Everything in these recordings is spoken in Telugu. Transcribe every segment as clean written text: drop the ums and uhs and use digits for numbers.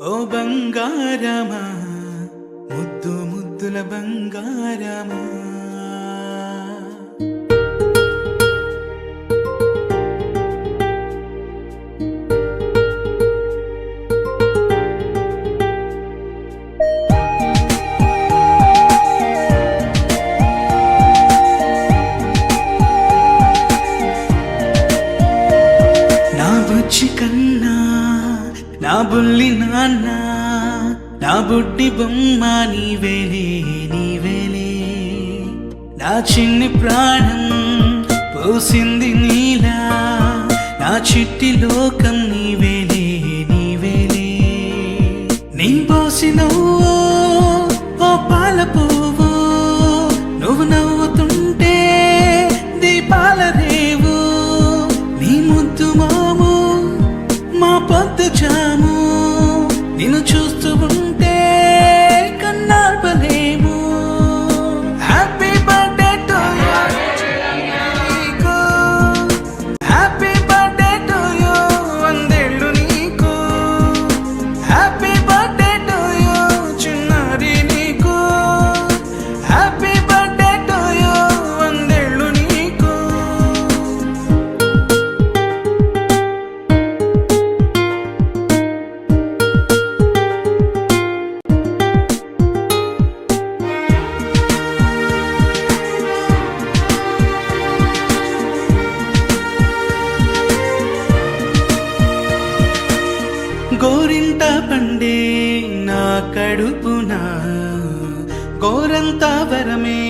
ఓ బంగారమా ముద్దు ముద్దుల బంగారమా నా బుజ్జి కన్నా నా బుల్లి నాన్న నా బుడ్డి బొమ్మ నీవేలే నీవేలే నా చిన్ని ప్రాణం పోసింది నీలా నా చిట్టి లోకం నీవేలే నీవేలే నీ పోసినవో ఓ పాల పువ్వు నువ్వు నవ్వుతుంటే దీపాల రేవు నీ ముద్దు మాము మా పొద్దు జాము నిన్ను చూస్తూ ఉంటే కన్నార్పలేము happy birthday to you happy birthday to you వందేళ్ళు నీకు హ్యాపీ బర్త్డే టు యూ చిన్నారి నీకు హ్యాపీ బర్త్డే టు యూ వందేళ్ళు నీకు గోరింట పండే నా కడుపున గోరంత వరమే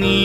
నీ